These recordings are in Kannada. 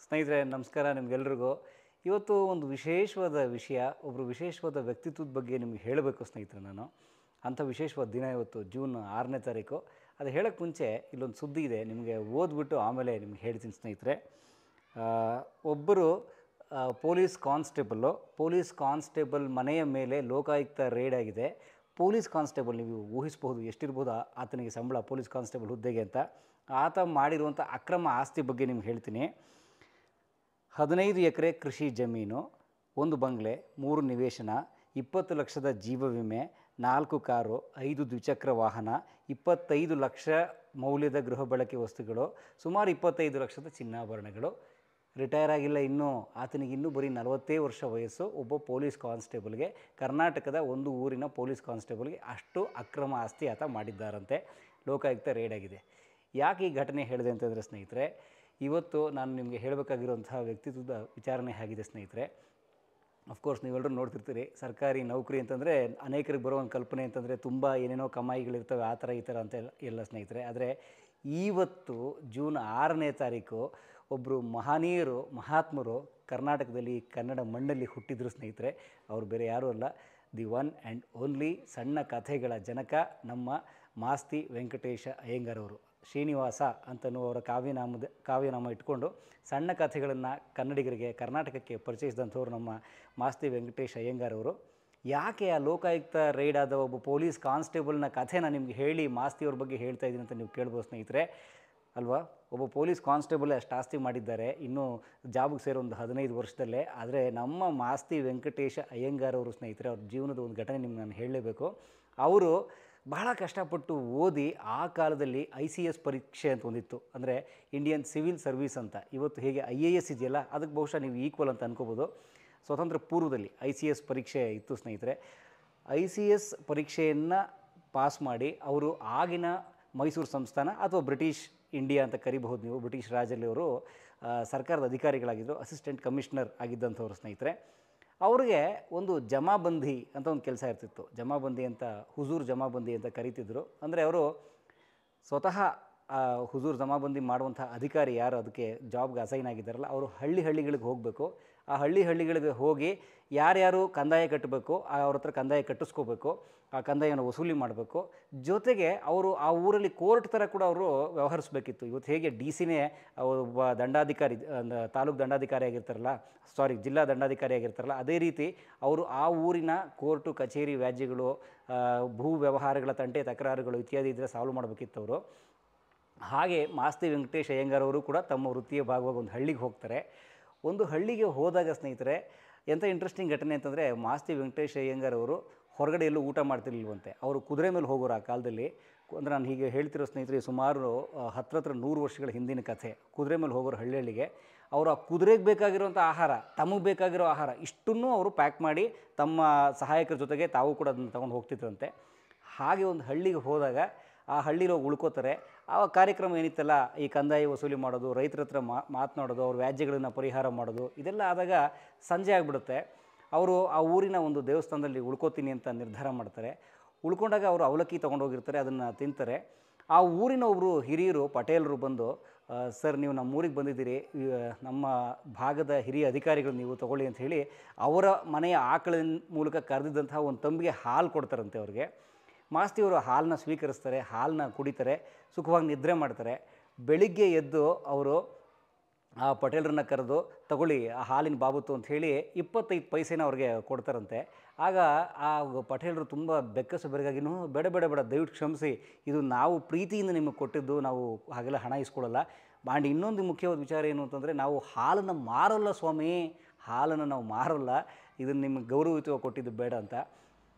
ಸ್ನೇಹಿತರೆ ನಮಸ್ಕಾರ ನಿಮಗೆಲ್ರಿಗೂ. ಇವತ್ತು ಒಂದು ವಿಶೇಷವಾದ ವಿಷಯ, ಒಬ್ಬರು ವಿಶೇಷವಾದ ವ್ಯಕ್ತಿತ್ವದ ಬಗ್ಗೆ ನಿಮಗೆ ಹೇಳಬೇಕು ಸ್ನೇಹಿತರೆ ನಾನು. ಅಂಥ ವಿಶೇಷವಾದ ದಿನ ಇವತ್ತು ಜೂನ್ 6ನೇ ತಾರೀಕು. ಅದು ಹೇಳೋಕ್ಕೆ ಮುಂಚೆ ಇಲ್ಲೊಂದು ಸುದ್ದಿ ಇದೆ, ನಿಮಗೆ ಓದ್ಬಿಟ್ಟು ಆಮೇಲೆ ನಿಮ್ಗೆ ಹೇಳ್ತೀನಿ ಸ್ನೇಹಿತರೆ. ಒಬ್ಬರು ಪೊಲೀಸ್ ಕಾನ್ಸ್ಟೇಬಲ್ ಮನೆಯ ಮೇಲೆ ಲೋಕಾಯುಕ್ತ ರೇಡ್ ಆಗಿದೆ. ಪೊಲೀಸ್ ಕಾನ್ಸ್ಟೇಬಲ್, ನೀವು ಊಹಿಸ್ಬೋದು ಎಷ್ಟಿರ್ಬೋದು ಆತನಿಗೆ ಸಂಬಳ ಪೊಲೀಸ್ ಕಾನ್ಸ್ಟೇಬಲ್ ಹುದ್ದೆಗೆ ಅಂತ. ಆತ ಮಾಡಿರುವಂಥ ಅಕ್ರಮ ಆಸ್ತಿ ಬಗ್ಗೆ ನಿಮ್ಗೆ ಹೇಳ್ತೀನಿ. 15 ಎಕರೆ ಕೃಷಿ ಜಮೀನು, 1 ಬಂಗ್ಲೆ, 3 ನಿವೇಶನ, 20 ಲಕ್ಷದ ಜೀವ ವಿಮೆ, 4 ಕಾರು, 5 ದ್ವಿಚಕ್ರ ವಾಹನ, 25 ಲಕ್ಷ ಮೌಲ್ಯದ ಗೃಹ ಬಳಕೆ ವಸ್ತುಗಳು, ಸುಮಾರು 25 ಲಕ್ಷದ ಚಿನ್ನಾಭರಣಗಳು. ರಿಟೈರ್ ಆಗಿಲ್ಲ ಇನ್ನೂ, ಆತನಿಗೆ ಇನ್ನೂ ಬರೀ 40 ವರ್ಷ ವಯಸ್ಸು. ಒಬ್ಬ ಪೊಲೀಸ್ ಕಾನ್ಸ್ಟೇಬಲ್ಗೆ, ಕರ್ನಾಟಕದ ಒಂದು ಊರಿನ ಪೊಲೀಸ್ ಕಾನ್ಸ್ಟೇಬಲ್ಗೆ ಅಷ್ಟು ಅಕ್ರಮ ಆಸ್ತಿ ಆತ ಮಾಡಿದ್ದಾರಂತೆ. ಲೋಕಾಯುಕ್ತ ರೇಡ್ ಆಗಿದೆ. ಯಾಕೆ ಈ ಘಟನೆ ಹೇಳಿದೆ ಅಂತಂದರೆ ಸ್ನೇಹಿತರೆ, ಇವತ್ತು ನಾನು ನಿಮಗೆ ಹೇಳಬೇಕಾಗಿರುವಂತಹ ವ್ಯಕ್ತಿತ್ವದ ವಿಚಾರಣೆ ಆಗಿದೆ ಸ್ನೇಹಿತರೆ. ಅಫ್ಕೋರ್ಸ್ ನೀವೆಲ್ಲರೂ ನೋಡ್ತಿರ್ತೀರಿ, ಸರ್ಕಾರಿ ನೌಕರಿ ಅಂತಂದರೆ ಅನೇಕರಿಗೆ ಬರೋ ಒಂದು ಕಲ್ಪನೆ ಅಂತಂದರೆ ತುಂಬ ಏನೇನೋ ಕಮಾಯಿಗಳಿರ್ತವೆ, ಆ ಥರ ಈ ಥರ ಅಂತ ಎಲ್ಲ ಸ್ನೇಹಿತರೆ. ಆದರೆ ಇವತ್ತು ಜೂನ್ 6ನೇ ತಾರೀಕು ಒಬ್ಬರು ಮಹನೀಯರು, ಮಹಾತ್ಮರು ಕರ್ನಾಟಕದಲ್ಲಿ ಕನ್ನಡ ಮಣ್ಣಲ್ಲಿ ಹುಟ್ಟಿದ್ರು ಸ್ನೇಹಿತರೆ. ಅವರು ಬೇರೆ ಯಾರೂ ಅಲ್ಲ, ದಿ ಒನ್ ಆ್ಯಂಡ್ ಓನ್ಲಿ ಸಣ್ಣ ಕಥೆಗಳ ಜನಕ ನಮ್ಮ ಮಾಸ್ತಿ ವೆಂಕಟೇಶ ಅಯ್ಯಂಗಾರ್ ಅವರು. ಶ್ರೀನಿವಾಸ ಅಂತನೂ ಅವರ ಕಾವ್ಯನಾಮ ಇಟ್ಕೊಂಡು ಸಣ್ಣ ಕಥೆಗಳನ್ನು ಕನ್ನಡಿಗರಿಗೆ, ಕರ್ನಾಟಕಕ್ಕೆ ಪರಿಚಯಿಸಿದಂಥವ್ರು ನಮ್ಮ ಮಾಸ್ತಿ ವೆಂಕಟೇಶ ಅಯ್ಯಂಗಾರ್ ಅವರು. ಯಾಕೆ ಆ ಲೋಕಾಯುಕ್ತ ರೈಡ್ ಆದ ಒಬ್ಬ ಪೊಲೀಸ್ ಕಾನ್ಸ್ಟೇಬಲ್ನ ಕಥೆನ ನಿಮ್ಗೆ ಹೇಳಿ ಮಾಸ್ತಿಯವ್ರ ಬಗ್ಗೆ ಹೇಳ್ತಾ ಇದ್ದೀನಿ ಅಂತ ನೀವು ಕೇಳ್ಬೋದು ಸ್ನೇಹಿತರೆ, ಅಲ್ವಾ? ಒಬ್ಬ ಪೊಲೀಸ್ ಕಾನ್ಸ್ಟೇಬಲ್ ಅಷ್ಟು ಆಸ್ತಿ ಮಾಡಿದ್ದಾರೆ, ಇನ್ನೂ ಜಾಬಿಗೆ ಸೇರೋ ಒಂದು 15 ವರ್ಷದಲ್ಲೇ. ಆದರೆ ನಮ್ಮ ಮಾಸ್ತಿ ವೆಂಕಟೇಶ ಅಯ್ಯಂಗಾರ್ ಅವರು ಸ್ನೇಹಿತರೆ, ಅವ್ರ ಜೀವನದ ಒಂದು ಘಟನೆ ನಿಮ್ಗೆ ನಾನು ಹೇಳಲೇಬೇಕು. ಅವರು ಬಹಳ ಕಷ್ಟಪಟ್ಟು ಓದಿ ಆ ಕಾಲದಲ್ಲಿ ICS ಪರೀಕ್ಷೆ ಅಂತ ಒಂದಿತ್ತು, ಅಂದರೆ ಇಂಡಿಯನ್ ಸಿವಿಲ್ ಸರ್ವೀಸ್ ಅಂತ. ಇವತ್ತು ಹೇಗೆ IAS ಇದೆಯಲ್ಲ, ಅದಕ್ಕೆ ಬಹುಶಃ ನೀವು ಈಕ್ವಲ್ ಅಂತ ಅನ್ಕೋಬೋದು. ಸ್ವತಂತ್ರ ಪೂರ್ವದಲ್ಲಿ ICS ಪರೀಕ್ಷೆ ಇತ್ತು ಸ್ನೇಹಿತರೆ. ICS ಪರೀಕ್ಷೆಯನ್ನು ಪಾಸ್ ಮಾಡಿ ಅವರು ಆಗಿನ ಮೈಸೂರು ಸಂಸ್ಥಾನ ಅಥವಾ ಬ್ರಿಟಿಷ್ ಇಂಡಿಯಾ ಅಂತ ಕರಿಬಹುದು ನೀವು, ಬ್ರಿಟಿಷ್ ರಾಜಲ್ಲಿ ಅವರು ಸರ್ಕಾರದ ಅಧಿಕಾರಿಗಳಾಗಿದ್ದರು, ಅಸಿಸ್ಟೆಂಟ್ ಕಮಿಷನರ್ ಆಗಿದ್ದಂಥವ್ರು ಸ್ನೇಹಿತರೆ. ಅವ್ರಿಗೆ ಒಂದು ಜಮಾಬಂದಿ ಅಂತ ಒಂದು ಕೆಲಸ ಇರ್ತಿತ್ತು. ಜಮಾಬಂದಿ ಅಂತ, ಹುಜೂರ್ ಜಮಾಬಂದಿ ಅಂತ ಕರಿತಿದ್ರು. ಅಂದರೆ ಅವರು ಸ್ವತಃ ಹುಜೂರ್ ಜಮಾಬಂದಿ ಮಾಡುವಂಥ ಅಧಿಕಾರಿ ಯಾರು ಅದಕ್ಕೆ ಜಾಬ್ಗೆ ಅಸೈನ್ ಆಗಿದ್ದಾರಲ್ಲ, ಅವರು ಹಳ್ಳಿಗಳಿಗೆ ಹೋಗಬೇಕು. ಆ ಹಳ್ಳಿಗಳಿಗೆ ಹೋಗಿ ಯಾರ್ಯಾರು ಕಂದಾಯ ಕಟ್ಟಬೇಕು ಅವ್ರ ಹತ್ರ ಕಂದಾಯ ಕಟ್ಟಿಸ್ಕೋಬೇಕು, ಆ ಕಂದಾಯವನ್ನು ವಸೂಲಿ ಮಾಡಬೇಕು. ಜೊತೆಗೆ ಅವರು ಆ ಊರಲ್ಲಿ ಕೋರ್ಟ್ ಥರ ಕೂಡ ಅವರು ವ್ಯವಹರಿಸಬೇಕಿತ್ತು. ಇವತ್ತು ಹೇಗೆ DCನೇ ಒಬ್ಬ ದಂಡಾಧಿಕಾರಿ, ತಾಲೂಕು ದಂಡಾಧಿಕಾರಿ ಆಗಿರ್ತಾರಲ್ಲ, ಜಿಲ್ಲಾ ದಂಡಾಧಿಕಾರಿ ಆಗಿರ್ತಾರಲ್ಲ, ಅದೇ ರೀತಿ ಅವರು ಆ ಊರಿನ ಕೋರ್ಟು ಕಚೇರಿ ವ್ಯಾಜ್ಯಗಳು, ಭೂ ವ್ಯವಹಾರಗಳ ತಂಟೆ ತಕರಾರುಗಳು ಇತ್ಯಾದಿ ಇದ್ದರೆ ಸಾಲ್ವ್ ಮಾಡಬೇಕಿತ್ತು ಅವರು. ಹಾಗೆ ಮಾಸ್ತಿ ವೆಂಕಟೇಶ ಅಯ್ಯಂಗಾರ್ ಅವರು ಕೂಡ ತಮ್ಮ ವೃತ್ತಿಯ ಭಾಗವಾಗಿ ಒಂದು ಹಳ್ಳಿಗೆ ಹೋಗ್ತಾರೆ. ಒಂದು ಹಳ್ಳಿಗೆ ಹೋದಾಗ ಸ್ನೇಹಿತರೆ, ಎಂಥ ಇಂಟ್ರೆಸ್ಟಿಂಗ್ ಘಟನೆ ಅಂತಂದರೆ, ಮಾಸ್ತಿ ವೆಂಕಟೇಶ ಅಯ್ಯಂಗಾರ್ ಅವರು ಹೊರಗಡೆ ಎಲ್ಲೂ ಊಟ ಮಾಡ್ತಿರ್ಲಿಲ್ವಂತೆ. ಅವರು ಕುದುರೆ ಮೇಲೆ ಹೋಗೋರು ಆ ಕಾಲದಲ್ಲಿ. ಅಂದರೆ ನಾನು ಹೀಗೆ ಹೇಳ್ತಿರೋ ಸ್ನೇಹಿತರೆ, ಸುಮಾರು 100 ವರ್ಷಗಳ ಹಿಂದಿನ ಕಥೆ. ಕುದುರೆ ಮೇಲೆ ಹೋಗೋರು ಹಳ್ಳಿಗೆ. ಅವರು ಆ ಕುದುರೆಗೆ ಬೇಕಾಗಿರುವಂಥ ಆಹಾರ, ತಮಗೆ ಬೇಕಾಗಿರೋ ಆಹಾರ ಇಷ್ಟನ್ನೂ ಅವರು ಪ್ಯಾಕ್ ಮಾಡಿ ತಮ್ಮ ಸಹಾಯಕರ ಜೊತೆಗೆ ತಾವು ಕೂಡ ಅದನ್ನು ತೊಗೊಂಡು ಹೋಗ್ತಿದ್ರಂತೆ. ಹಾಗೆ ಒಂದು ಹಳ್ಳಿಗೆ ಹೋದಾಗ ಆ ಹಳ್ಳಿಲಿ ಹೋಗಿ ಉಳ್ಕೋತಾರೆ. ಆ ಕಾರ್ಯಕ್ರಮ ಏನಿತ್ತಲ್ಲ, ಈ ಕಂದಾಯ ವಸೂಲಿ ಮಾಡೋದು, ರೈತರ ಹತ್ರ ಮಾತನಾಡೋದು, ಅವ್ರ ವ್ಯಾಜ್ಯಗಳನ್ನು ಪರಿಹಾರ ಮಾಡೋದು, ಇದೆಲ್ಲ ಆದಾಗ ಸಂಜೆ ಆಗಿಬಿಡುತ್ತೆ. ಅವರು ಆ ಊರಿನ ಒಂದು ದೇವಸ್ಥಾನದಲ್ಲಿ ಉಳ್ಕೋತೀನಿ ಅಂತ ನಿರ್ಧಾರ ಮಾಡ್ತಾರೆ. ಉಳ್ಕೊಂಡಾಗ ಅವರು ಅವಲಕ್ಕಿ ತೊಗೊಂಡೋಗಿರ್ತಾರೆ, ಅದನ್ನು ತಿಂತಾರೆ. ಆ ಊರಿನ ಒಬ್ಬರು ಹಿರಿಯರು, ಪಟೇಲರು ಬಂದು, ಸರ್ ನೀವು ನಮ್ಮ ಊರಿಗೆ ಬಂದಿದ್ದೀರಿ, ನಮ್ಮ ಭಾಗದ ಹಿರಿಯ ಅಧಿಕಾರಿಗಳು ನೀವು ತೊಗೊಳ್ಳಿ ಅಂತ ಹೇಳಿ ಅವರ ಮನೆಯ ಆಕಳಿನ ಮೂಲಕ ಕರೆದಿದ್ದಂತಹ ಒಂದು ತಂಬಿಗೆ ಹಾಲು ಕೊಡ್ತಾರಂತೆ ಅವ್ರಿಗೆ. ಮಾಸ್ತಿಯವರು ಹಾಲನ್ನ ಸ್ವೀಕರಿಸ್ತಾರೆ, ಹಾಲನ್ನ ಕುಡಿತಾರೆ, ಸುಖವಾಗಿ ನಿದ್ರೆ ಮಾಡ್ತಾರೆ. ಬೆಳಿಗ್ಗೆ ಎದ್ದು ಅವರು ಆ ಪಟೇಲರನ್ನ ಕರೆದು, ತಗೊಳ್ಳಿ ಆ ಹಾಲಿನ ಬಾಬತ್ತು ಅಂತ ಹೇಳಿ 25 ಪೈಸೆನ ಅವ್ರಿಗೆ ಕೊಡ್ತಾರಂತೆ. ಆಗ ಆ ಪಟೇಲರು ತುಂಬ ಬೆಕ್ಕಸು ಬೆರಗಾಗಿನೂ, ಬೇಡ ದಯವಿಟ್ಟು ಕ್ಷಮಿಸಿ, ಇದು ನಾವು ಪ್ರೀತಿಯಿಂದ ನಿಮಗೆ ಕೊಟ್ಟಿದ್ದು, ನಾವು ಹಾಗೆಲ್ಲ ಹಣ ಇಸ್ಕೊಳ್ಳಲ್ಲ. ಆ್ಯಂಡ್ ಇನ್ನೊಂದು ಮುಖ್ಯವಾದ ವಿಚಾರ ಏನು ಅಂತಂದರೆ, ನಾವು ಹಾಲನ್ನು ಮಾರೋಲ್ಲ ಸ್ವಾಮಿ, ಹಾಲನ್ನು ನಾವು ಮಾರೋಲ್ಲ, ಇದನ್ನು ನಿಮಗೆ ಗೌರವಯುತವಾಗಿ ಕೊಟ್ಟಿದ್ದು ಬೇಡ ಅಂತ.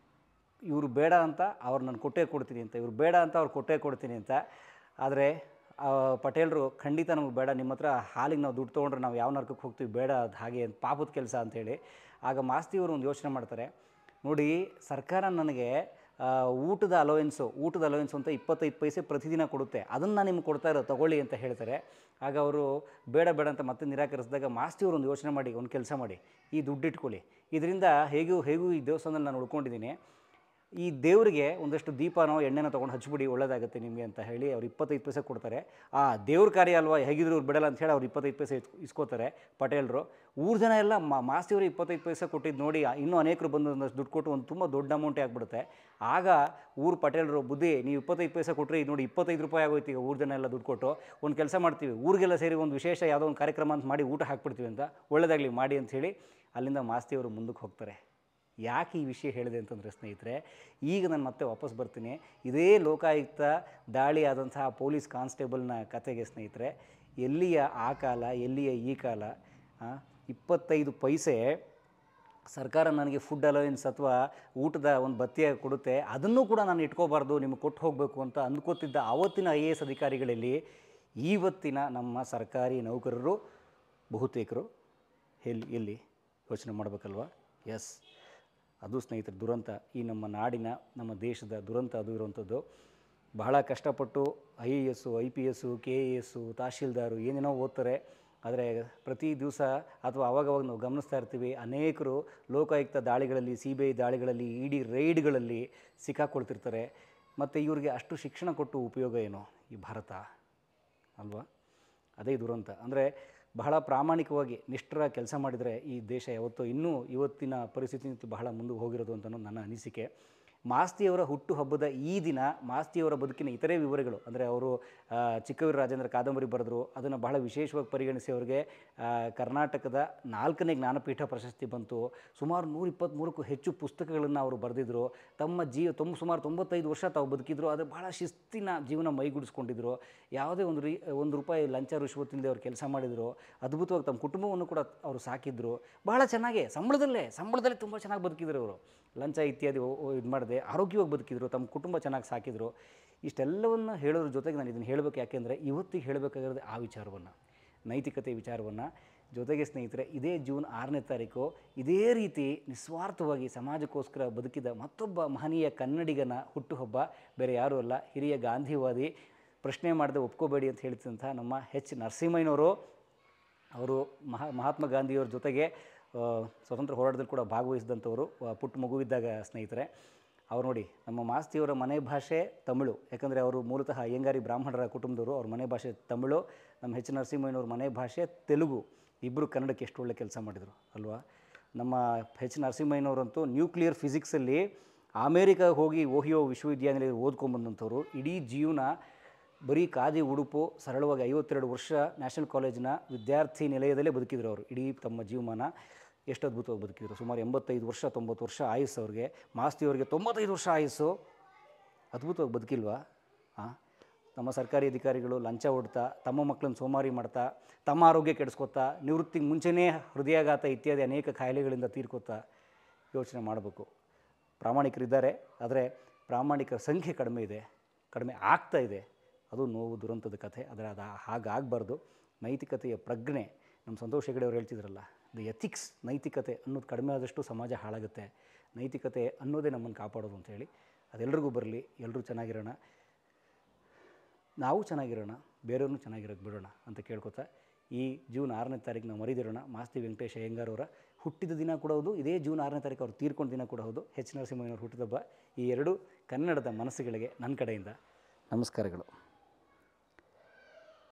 ಇವರು ಬೇಡ ಅಂತ ಅವ್ರು ನಾನು ಕೊಟ್ಟೇ ಕೊಡ್ತೀನಿ ಅಂತ, ಇವರು ಬೇಡ ಅಂತ ಅವ್ರು ಕೊಟ್ಟೇ ಕೊಡ್ತೀನಿ ಅಂತ. ಆದರೆ ಪಟೇಲರು ಖಂಡಿತ ನಮಗೆ ಬೇಡ, ನಿಮ್ಮ ಹತ್ರ ಹಾಲಿಗೆ ನಾವು ದುಡ್ಡು ತೊಗೊಂಡ್ರೆ ನಾವು ಯಾವ ನರ್ಕಕ್ಕೆ ಹೋಗ್ತೀವಿ, ಬೇಡ, ಅದು ಹಾಗೆ ಪಾಪದ ಕೆಲಸ ಅಂಥೇಳಿ. ಆಗ ಮಾಸ್ತಿಯವರು ಒಂದು ಯೋಚನೆ ಮಾಡ್ತಾರೆ, ನೋಡಿ ಸರ್ಕಾರ ನನಗೆ ಊಟದ ಅಲೋವೆನ್ಸು ಅಂತ 25 ಪೈಸೆ ಪ್ರತಿದಿನ ಕೊಡುತ್ತೆ, ಅದನ್ನು ನಾನು ನಿಮ್ಗೆ ಕೊಡ್ತಾ ಇರೋ, ತಗೊಳ್ಳಿ ಅಂತ ಹೇಳ್ತಾರೆ. ಆಗ ಅವರು ಬೇಡ ಅಂತ ಮತ್ತೆ ನಿರಾಕರಿಸಿದಾಗ ಮಾಸ್ತಿಯವರು ಒಂದು ಯೋಚನೆ ಮಾಡಿ, ಒಂದು ಕೆಲಸ ಮಾಡಿ, ಈ ದುಡ್ಡು ಇಟ್ಕೊಳ್ಳಿ, ಇದರಿಂದ ಹೇಗೂ ಈ ದೇವಸ್ಥಾನದಲ್ಲಿ ನಾನು ಉಳ್ಕೊಂಡಿದ್ದೀನಿ, ಈ ದೇವರಿಗೆ ಒಂದಷ್ಟು ದೀಪನೋ ಎಣ್ಣೆನೋ ತೊಗೊಂಡು ಹಚ್ಬಿಡಿ ಒಳ್ಳೇದಾಗುತ್ತೆ ನಿಮಗೆ ಅಂತ ಹೇಳಿ ಅವ್ರು 25 ಪೈಸೆ ಕೊಡ್ತಾರೆ. ಆ ದೇವ್ರ ಕಾರ್ಯ ಅಲ್ವಾ, ಹೇಗಿದ್ರು ಇವ್ರು ಬಿಡಲ್ಲ ಅಂತ ಹೇಳಿ ಅವ್ರು 25 ಪೈಸೆ ಇಸ್ಕೋತಾರೆ ಪಟೇಲರು. ಊರು ಜನ ಎಲ್ಲ ಮಾಸ್ತಿಯವರು 25 ಪೈಸೆ ಕೊಟ್ಟಿದ್ದು ನೋಡಿ ಇನ್ನೂ ಅನೇಕರು ಬಂದು ಒಂದಷ್ಟು ದುಡ್ಡು ಕೊಟ್ಟು ಒಂದು ತುಂಬ ದೊಡ್ಡ ಅಮೌಂಟೇ ಆಗಿಬಿಡುತ್ತೆ. ಆಗ ಊರು ಪಟೇಲರು ಬುದ್ಧಿ, ನೀವು 25 ಪೈಸೆ ಕೊಟ್ಟರೆ ನೋಡಿ 25 ರೂಪಾಯಿ ಆಗೋಯ್ತು, ಈಗ ಊರು ಜನ ಎಲ್ಲ ದುಡ್ಡು ಕೊಟ್ಟು ಒಂದು ಕೆಲಸ ಮಾಡ್ತೀವಿ, ಊರಿಗೆಲ್ಲ ಸೇರಿ ಒಂದು ವಿಶೇಷ ಯಾವುದೋ ಒಂದು ಕಾರ್ಯಕ್ರಮ ಅಂತ ಮಾಡಿ ಊಟ ಹಾಕ್ಬಿಡ್ತೀವಿ ಅಂತ, ಒಳ್ಳೆಯದಾಗಲಿ ಮಾಡಿ ಅಂಥೇಳಿ ಅಲ್ಲಿಂದ ಮಾಸ್ತಿಯವರು ಮುಂದಕ್ಕೆ ಹೋಗ್ತಾರೆ. ಯಾಕೆ ಈ ವಿಷಯ ಹೇಳಿದೆ ಅಂತಂದರೆ ಸ್ನೇಹಿತರೆ, ಈಗ ನಾನು ಮತ್ತೆ ವಾಪಸ್ ಬರ್ತೀನಿ ಇದೇ ಲೋಕಾಯುಕ್ತ ದಾಳಿ ಆದಂತಹ ಪೊಲೀಸ್ ಕಾನ್ಸ್ಟೇಬಲ್ನ ಕತೆಗೆ ಸ್ನೇಹಿತರೆ. ಎಲ್ಲಿಯ ಆ ಕಾಲ, ಎಲ್ಲಿಯ ಈ ಕಾಲ. 25 ಪೈಸೆ ಸರ್ಕಾರ ನನಗೆ ಫುಡ್ ಅಲವೆನ್ಸ್ ಅಥವಾ ಊಟದ ಒಂದು ಭತ್ಯೆ ಕೊಡುತ್ತೆ, ಅದನ್ನೂ ಕೂಡ ನಾನು ಇಟ್ಕೋಬಾರ್ದು, ನಿಮಗೆ ಕೊಟ್ಟು ಹೋಗಬೇಕು ಅಂತ ಅಂದ್ಕೋತಿದ್ದ ಆವತ್ತಿನ IAS ಅಧಿಕಾರಿಗಳಲ್ಲಿ ಇವತ್ತಿನ ನಮ್ಮ ಸರ್ಕಾರಿ ನೌಕರರು ಬಹುತೇಕರು ಎಲ್ಲಿ ಯೋಚನೆ ಮಾಡಬೇಕಲ್ವ. ಎಸ್, ಅದು ಸ್ನೇಹಿತರೆ ದುರಂತ. ಈ ನಮ್ಮ ನಾಡಿನ, ನಮ್ಮ ದೇಶದ ದುರಂತ ಅದು ಇರುವಂಥದ್ದು. ಬಹಳ ಕಷ್ಟಪಟ್ಟು IAS, IPS, KAS, ತಹಶೀಲ್ದಾರು ಏನೇನೋ ಓದ್ತಾರೆ. ಆದರೆ ಪ್ರತಿ ದಿವಸ ಅಥವಾ ಅವಾಗವಾಗ ನಾವು ಗಮನಿಸ್ತಾ ಇರ್ತೀವಿ, ಅನೇಕರು ಲೋಕಾಯುಕ್ತ ದಾಳಿಗಳಲ್ಲಿ, CBI ದಾಳಿಗಳಲ್ಲಿ, ED ರೈಡ್ಗಳಲ್ಲಿ ಸಿಕ್ಕಾಕೊಳ್ತಿರ್ತಾರೆ. ಮತ್ತು ಇವ್ರಿಗೆ ಅಷ್ಟು ಶಿಕ್ಷಣ ಕೊಟ್ಟು ಉಪಯೋಗ ಏನು ಈ ಭಾರತ ಅಲ್ವಾ? ಅದೇ ದುರಂತ. ಅಂದರೆ ಬಹಳ ಪ್ರಾಮಾಣಿಕವಾಗಿ ನಿಷ್ಠರ ಕೆಲಸ ಮಾಡಿದರೆ ಈ ದೇಶ ಯಾವತ್ತೋ ಇನ್ನೂ ಇವತ್ತಿನ ಪರಿಸ್ಥಿತಿ ಬಹಳ ಮುಂದೆ ಹೋಗಿರೋದು ಅಂತ ನನ್ನ ಅನಿಸಿಕೆ. ಮಾಸ್ತಿಯವರ ಹುಟ್ಟುಹಬ್ಬದ ಈ ದಿನ ಮಾಸ್ತಿಯವರ ಬದುಕಿನ ಇತರೆ ವಿವರಗಳು, ಅಂದರೆ ಅವರು ಚಿಕ್ಕವೀರ ರಾಜೇಂದ್ರ ಕಾದಂಬರಿ ಬರೆದರು, ಅದನ್ನು ಬಹಳ ವಿಶೇಷವಾಗಿ ಪರಿಗಣಿಸಿ ಅವರಿಗೆ ಕರ್ನಾಟಕದ 4ನೇ ಜ್ಞಾನಪೀಠ ಪ್ರಶಸ್ತಿ ಬಂತು. ಸುಮಾರು 123ಕ್ಕೂ ಹೆಚ್ಚು ಪುಸ್ತಕಗಳನ್ನು ಅವರು ಬರೆದಿದ್ದರು. ಸುಮಾರು 95 ವರ್ಷ ತಾವು ಬದುಕಿದ್ರು. ಅದು ಬಹಳ ಶಿಸ್ತಿನ ಜೀವನ ಮೈಗೂಡಿಸ್ಕೊಂಡಿದ್ರು. ಯಾವುದೇ ಒಂದು ರೂಪಾಯಿ ಲಂಚ ರಿಶ್ವತ್ತಿಲ್ಲದೆ ಅವ್ರು ಕೆಲಸ ಮಾಡಿದರು. ಅದ್ಭುತವಾಗಿ ತಮ್ಮ ಕುಟುಂಬವನ್ನು ಕೂಡ ಅವರು ಸಾಕಿದ್ರು. ಬಹಳ ಚೆನ್ನಾಗೇ ಸಂಬಳದಲ್ಲೇ ತುಂಬ ಚೆನ್ನಾಗಿ ಬದುಕಿದ್ರು ಅವರು. ಲಂಚ ಇತ್ಯಾದಿ ಇದು ಮಾಡದೆ ಆರೋಗ್ಯವಾಗಿ ಬದುಕಿದ್ರು, ತಮ್ಮ ಕುಟುಂಬ ಚೆನ್ನಾಗಿ ಸಾಕಿದ್ರು. ಇಷ್ಟೆಲ್ಲವನ್ನು ಹೇಳೋದ್ರ ಜೊತೆಗೆ ನಾನು ಇದನ್ನು ಹೇಳಬೇಕು, ಯಾಕೆಂದರೆ ಇವತ್ತಿಗೆ ಹೇಳಬೇಕಾಗಿರೋದು ಆ ವಿಚಾರವನ್ನು, ನೈತಿಕತೆ ವಿಚಾರವನ್ನು. ಜೊತೆಗೆ ಸ್ನೇಹಿತರೆ, ಇದೇ ಜೂನ್ 6ನೇ ತಾರೀಕು ಇದೇ ರೀತಿ ನಿಸ್ವಾರ್ಥವಾಗಿ ಸಮಾಜಕ್ಕೋಸ್ಕರ ಬದುಕಿದ ಮತ್ತೊಬ್ಬ ಮಹನೀಯ ಕನ್ನಡಿಗನ ಹುಟ್ಟುಹಬ್ಬ. ಬೇರೆ ಯಾರೂ ಅಲ್ಲ, ಹಿರಿಯ ಗಾಂಧಿವಾದಿ, ಪ್ರಶ್ನೆ ಮಾಡದೆ ಒಪ್ಕೋಬೇಡಿ ಅಂತ ಹೇಳ್ತಿದ್ದಂಥ ನಮ್ಮ H. ನರಸಿಂಹಯ್ಯನವರು. ಅವರು ಮಹಾತ್ಮ ಗಾಂಧಿಯವ್ರ ಜೊತೆಗೆ ಸ್ವತಂತ್ರ ಹೋರಾಟದಲ್ಲಿ ಕೂಡ ಭಾಗವಹಿಸಿದಂಥವರು ಪುಟ್ಟ ಮಗುವಿದ್ದಾಗ ಸ್ನೇಹಿತರೆ. ಅವ್ರು ನೋಡಿ, ನಮ್ಮ ಮಾಸ್ತಿಯವರ ಮನೆ ಭಾಷೆ ತಮಿಳು, ಯಾಕಂದರೆ ಅವರು ಮೂಲತಃ ಅಯ್ಯಂಗಾರಿ ಬ್ರಾಹ್ಮಣರ ಕುಟುಂಬದವರು. ಅವ್ರ ಮನೆ ಭಾಷೆ ತಮಿಳು. ನಮ್ಮ H. ನರಸಿಂಹಯ್ಯನವ್ರ ಮನೆ ಭಾಷೆ ತೆಲುಗು. ಇಬ್ಬರು ಕನ್ನಡಕ್ಕೆ ಎಷ್ಟು ಒಳ್ಳೆ ಕೆಲಸ ಮಾಡಿದರು ಅಲ್ವಾ. ನಮ್ಮ H. ನರಸಿಂಹಯ್ಯನವರಂತೂ ನ್ಯೂಕ್ಲಿಯರ್ ಫಿಸಿಕ್ಸಲ್ಲಿ ಅಮೇರಿಕಾಗೆ ಹೋಗಿ ಓಹಿಯೋ ವಿಶ್ವವಿದ್ಯಾನಿಲಯದಲ್ಲಿ ಓದ್ಕೊಂಬಂದಂಥವ್ರು. ಇಡೀ ಜೀವನ ಬರೀ ಖಾದಿ ಉಡುಪು, ಸರಳವಾಗಿ 52 ವರ್ಷ ನ್ಯಾಷನಲ್ ಕಾಲೇಜಿನ ವಿದ್ಯಾರ್ಥಿ ನಿಲಯದಲ್ಲೇ ಬದುಕಿದ್ರು ಅವರು. ಇಡೀ ತಮ್ಮ ಜೀವಮಾನ ಎಷ್ಟು ಅದ್ಭುತವಾಗಿ ಬದುಕಿದ್ರು. ಸುಮಾರು 85 ವರ್ಷ 90 ವರ್ಷ ಆಯುಸ್ಸು ಅವ್ರಿಗೆ. ಮಾಸ್ತಿಯವರಿಗೆ 95 ವರ್ಷ ಆಯುಸ್ಸು. ಅದ್ಭುತವಾಗಿ ಬದುಕಿಲ್ವಾ? ನಮ್ಮ ಸರ್ಕಾರಿ ಅಧಿಕಾರಿಗಳು ಲಂಚ ಹೊಡ್ತಾ, ತಮ್ಮ ಮಕ್ಕಳನ್ನು ಸೋಮಾರಿ ಮಾಡ್ತಾ, ತಮ್ಮ ಆರೋಗ್ಯ ಕೆಡಿಸ್ಕೊತಾ, ನಿವೃತ್ತಿಗೆ ಮುಂಚೆನೇ ಹೃದಯಾಘಾತ ಇತ್ಯಾದಿ ಅನೇಕ ಕಾಯಿಲೆಗಳಿಂದ ತೀರ್ಕೊತಾ ಯೋಚನೆ ಮಾಡಬೇಕು. ಪ್ರಾಮಾಣಿಕರಿದ್ದಾರೆ, ಆದರೆ ಪ್ರಾಮಾಣಿಕರ ಸಂಖ್ಯೆ ಕಡಿಮೆ ಆಗ್ತಾ ಇದೆ. ಅದು ನೋವು, ದುರಂತದ ಕಥೆ. ಆದರೆ ಅದು ಹಾಗಾಗಬಾರ್ದು. ನೈತಿಕತೆಯ ಪ್ರಜ್ಞೆ, ನಮ್ಮ ಸಂತೋಷ್ ಹೆಗಡೆ ಅವರು ಹೇಳ್ತಿದ್ರಲ್ಲ, ದ ಎಥಿಕ್ಸ್, ನೈತಿಕತೆ ಅನ್ನೋದು ಕಡಿಮೆ ಆದಷ್ಟು ಸಮಾಜ ಹಾಳಾಗುತ್ತೆ. ನೈತಿಕತೆ ಅನ್ನೋದೇ ನಮ್ಮನ್ನು ಕಾಪಾಡೋದು ಅಂತೇಳಿ ಅದೆಲ್ಲರಿಗೂ ಬರಲಿ. ಎಲ್ಲರೂ ಚೆನ್ನಾಗಿರೋಣ, ನಾವು ಚೆನ್ನಾಗಿರೋಣ, ಬೇರೆಯವ್ರನ್ನೂ ಚೆನ್ನಾಗಿರೋಕ್ಕೆ ಬಿಡೋಣ ಅಂತ ಕೇಳ್ಕೊತಾ, ಈ ಜೂನ್ 6ನೇ ತಾರೀಕು ನಾವು ಮರಿದಿರೋಣ. ಮಾಸ್ತಿ ವೆಂಕಟೇಶ್ ಅಯ್ಯಂಗಾರ್ ಅವರ ಹುಟ್ಟಿದ ದಿನ ಕೂಡ ಹೌದು, ಇದೇ ಜೂನ್ 6ನೇ ತಾರೀಕು ಅವ್ರು ತೀರ್ಕೊಂಡ ದಿನ ಕೂಡ ಹೌದು. H. ನರಸಿಂಹಯ್ಯನವ್ರ ಹುಟ್ಟಿದಬ್ಬ. ಈ ಎರಡು ಕನ್ನಡದ ಮನಸ್ಸುಗಳಿಗೆ ನನ್ನ ಕಡೆಯಿಂದ ನಮಸ್ಕಾರಗಳು.